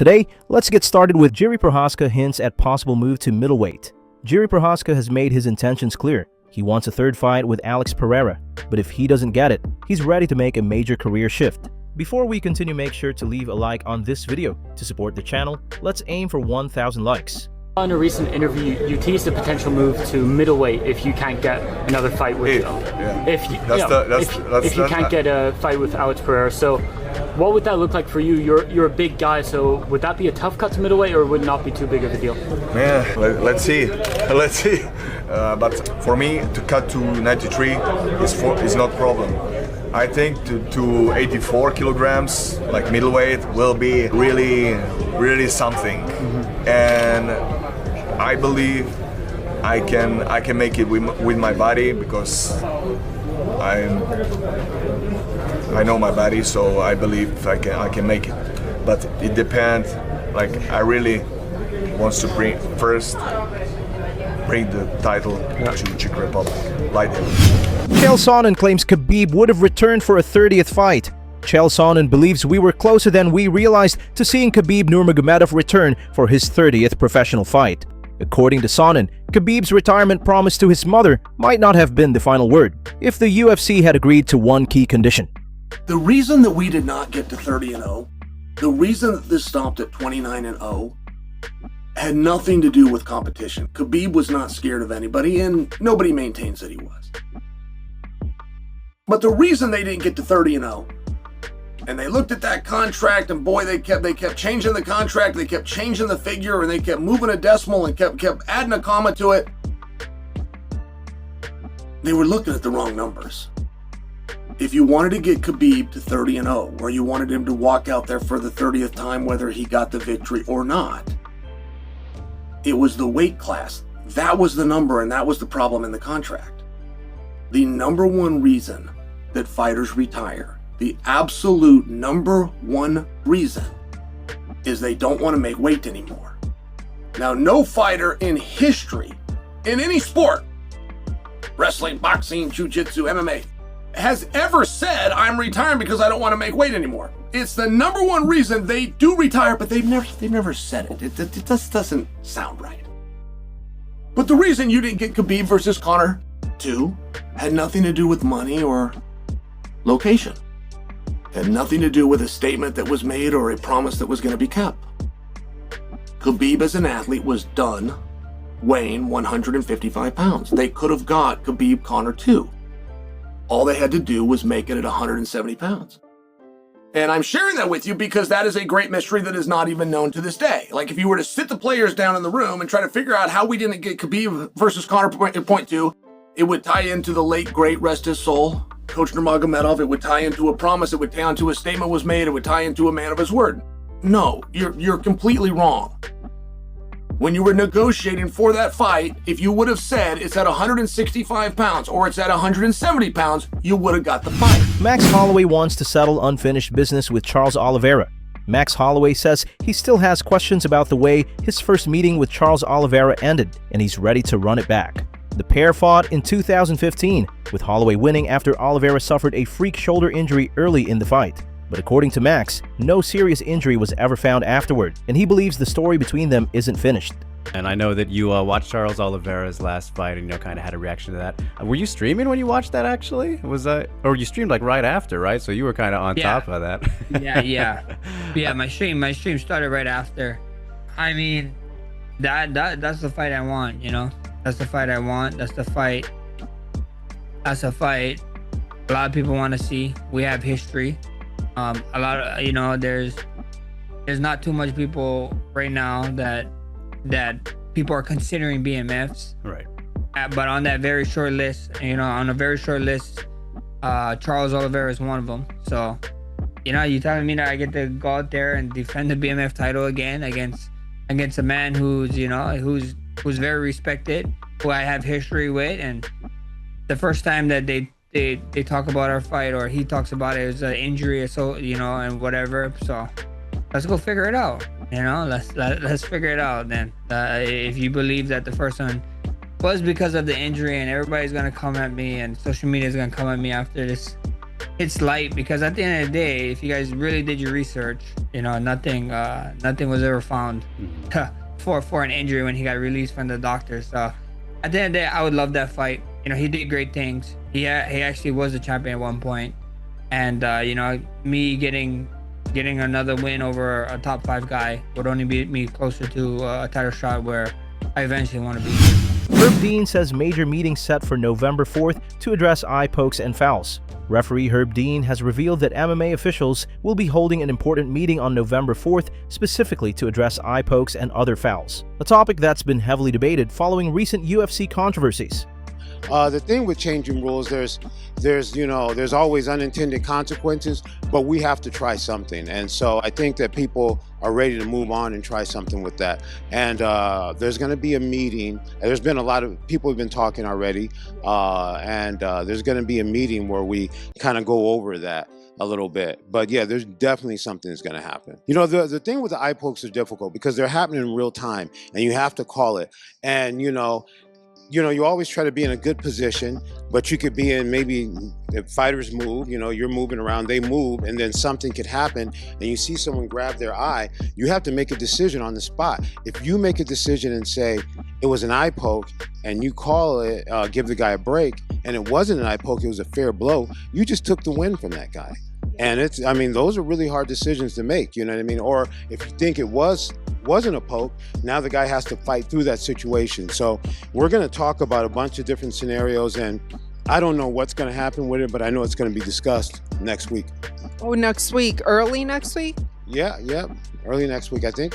Today, let's get started with Jiri Prochazka hints at possible move to middleweight. Jiri Prochazka has made his intentions clear. He wants a third fight with Alex Pereira, but if he doesn't get it, he's ready to make a major career shift. Before we continue, make sure to leave a like on this video. To support the channel, let's aim for 1,000 likes. In a recent interview, you teased a potential move to middleweight if you can't get another fight with if you can't get a fight with Alex Pereira. So, what would that look like for you? You're a big guy, so would that be a tough cut to middleweight, or would it not be too big of a deal? Yeah, let's see. Let's see. But for me, to cut to 93 is not problem. I think to 84 kilograms, like middleweight, will be really something. And I believe I can make it with my body, because I know my body, so I believe I can make it. But it depends. Like, I really want to bring the title to Czech Republic. Light heavyweight. Chael Sonnen claims Khabib would have returned for a 30th fight. Chael Sonnen believes we were closer than we realized to seeing Khabib Nurmagomedov return for his 30th professional fight. According to Sonnen, Khabib's retirement promise to his mother might not have been the final word if the UFC had agreed to one key condition. The reason that we did not get to 30-0, the reason that this stopped at 29-0, had nothing to do with competition. Khabib was not scared of anybody, and nobody maintains that he was. But the reason they didn't get to 30-0, and they looked at that contract, and boy, they kept changing the contract, they kept changing the figure, and they kept moving a decimal and kept adding a comma to it. They were looking at the wrong numbers. If you wanted to get Khabib to 30-0, or you wanted him to walk out there for the 30th time, whether he got the victory or not, it was the weight class. That was the number, and that was the problem in the contract. The number one reason that fighters retire, the absolute number one reason, is they don't want to make weight anymore. Now, no fighter in history, in any sport, wrestling, boxing, jiu-jitsu, MMA, has ever said, I'm retiring because I don't want to make weight anymore. It's the number one reason they do retire, but they've never said it. It just doesn't sound right. But the reason you didn't get Khabib versus Conor 2 had nothing to do with money or location. Had nothing to do with a statement that was made or a promise that was going to be kept. Khabib as an athlete was done weighing 155 pounds. They could have got Khabib Conor 2. All they had to do was make it at 170 pounds. And I'm sharing that with you because that is a great mystery that is not even known to this day. Like, if you were to sit the players down in the room and try to figure out how we didn't get Khabib versus Conor point 2, it would tie into the late, great, rest his soul, Coach Nurmagomedov. It would tie into a promise. It would tie into a statement was made. It would tie into a man of his word. No, you're completely wrong. When you were negotiating for that fight, if you would have said it's at 165 pounds or it's at 170 pounds, you would have got the fight. Max Holloway wants to settle unfinished business with Charles Oliveira. Max Holloway says he still has questions about the way his first meeting with Charles Oliveira ended, and he's ready to run it back. The pair fought in 2015, with Holloway winning after Oliveira suffered a freak shoulder injury early in the fight. But according to Max, no serious injury was ever found afterward, and he believes the story between them isn't finished. And I know that you watched Charles Oliveira's last fight and, kind of had a reaction to that. Were you streaming when you watched that, actually? Or you streamed like right after, right? So you were kind of on top of that. Yeah, my stream started right after. I mean, that's the fight I want, That's the fight I want. That's a fight a lot of people want to see. We have history. A lot of, there's not too much people right now that people are considering BMFs. Right. But on that very short list, on a very short list, Charles Oliveira is one of them. So, you telling me that I get to go out there and defend the BMF title again against a man who's very respected, who I have history with, and the first time that they talk about our fight, or he talks about it, was an injury, so and whatever. So let's go figure it out. Let's figure it out then. If you believe that the first one was because of the injury, and everybody's gonna come at me, and social media is gonna come at me after this it's light, because at the end of the day, if you guys really did your research, you know, nothing was ever found for an injury when he got released from the doctor. So at the end of the day, I would love that fight. You know, he did great things. He actually was a champion at one point, and you know, me getting another win over a top 5 guy would only be me closer to a title shot where I eventually want to be. Herb Dean says major meeting set for November 4th to address eye pokes and fouls. Referee Herb Dean has revealed that MMA officials will be holding an important meeting on November 4th specifically to address eye pokes and other fouls, a topic that's been heavily debated following recent UFC controversies. The thing with changing rules, there's always unintended consequences, but we have to try something. And so I think that people are ready to move on and try something with that. And there's going to be a meeting. There's been a lot of people have been talking already, and there's going to be a meeting where we kind of go over that a little bit. But yeah, there's definitely something that's going to happen. You know, the thing with the eye pokes is difficult because they're happening in real time, and you have to call it. And you always try to be in a good position, but you could be in, maybe if fighters move, you're moving around, they move, and then something could happen and you see someone grab their eye, you have to make a decision on the spot. If you make a decision and say it was an eye poke and you call it, give the guy a break, and it wasn't an eye poke, it was a fair blow, you just took the win from that guy. And those are really hard decisions to make, you know what I mean? Or if you think it wasn't a poke, now the guy has to fight through that situation. So we're going to talk about a bunch of different scenarios, and I don't know what's going to happen with it, but I know it's going to be discussed next week. Oh, next week? Early next week? Yeah, early next week. I think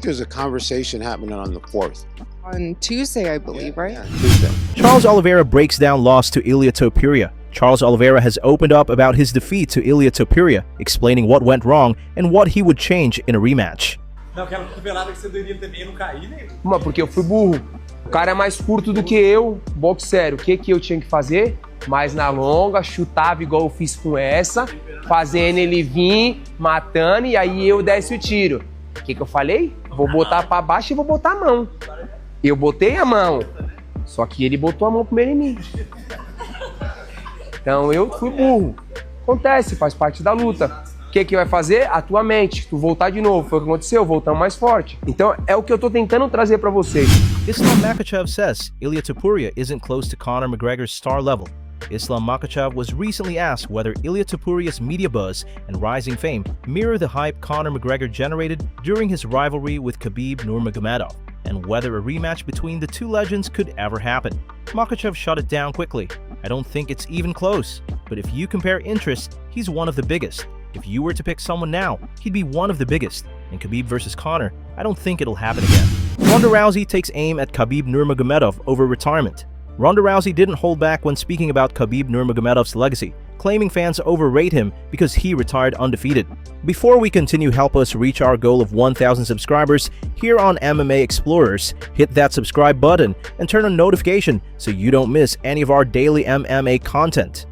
there's a conversation happening on the 4th. On Tuesday, I believe, right? Yeah, Tuesday. Charles Oliveira breaks down loss to Ilia Topuria. Charles Oliveira has opened up about his defeat to Ilia Topuria, explaining what went wrong and what he would change in a rematch. Não, aquela cotovelada que você deu também, eu não caí, né? Mas porque eu fui burro. O cara é mais curto do que eu, boxe sério. O que eu tinha que fazer? Mais na longa, chutava igual eu fiz com essa, fazendo ele vir, matando, e aí eu desse o tiro. O que eu falei? Vou botar pra baixo e vou botar a mão. Eu botei a mão, só que ele botou a mão primeiro em mim. Então eu fui burro. Acontece, faz parte da luta. O que vai fazer? A tua mente. Tu voltar de novo. Foi o que aconteceu, voltamos mais forte. Então é o que eu tô tentando trazer pra vocês. Islam Makhachev says Ilia Topuria isn't close to Conor McGregor's star level. Islam Makhachev was recently asked whether Ilia Topuria's media buzz and rising fame mirror the hype Conor McGregor generated during his rivalry with Khabib Nurmagomedov, and whether a rematch between the two legends could ever happen. Makhachev shut it down quickly. I don't think it's even close, but if you compare interest, he's one of the biggest. If you were to pick someone now, he'd be one of the biggest. In Khabib versus Conor, I don't think it'll happen again. Ronda Rousey takes aim at Khabib Nurmagomedov over retirement. Ronda Rousey didn't hold back when speaking about Khabib Nurmagomedov's legacy, claiming fans overrate him because he retired undefeated. Before we continue, help us reach our goal of 1,000 subscribers here on MMA Explorers. Hit that subscribe button and turn on notification so you don't miss any of our daily MMA content.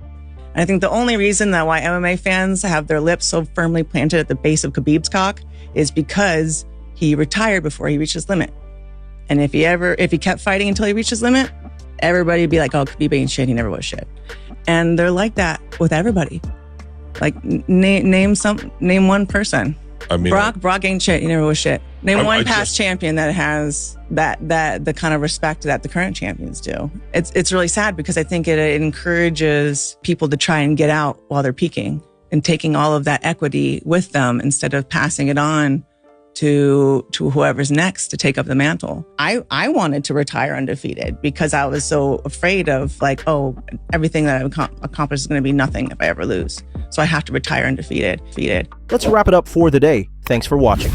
I think the only reason that why MMA fans have their lips so firmly planted at the base of Khabib's cock is because he retired before he reached his limit. And if he kept fighting until he reached his limit, everybody would be like, oh, Khabib ain't shit, he never was shit. And they're like that with everybody. Like name one person. I mean, Brock ain't shit, he never was shit. Name one past champion that has the kind of respect that the current champions do. It's really sad because I think it encourages people to try and get out while they're peaking and taking all of that equity with them instead of passing it on to whoever's next to take up the mantle. I wanted to retire undefeated because I was so afraid of everything that I've accomplished is going to be nothing if I ever lose. So I have to retire undefeated. Let's wrap it up for the day. Thanks for watching.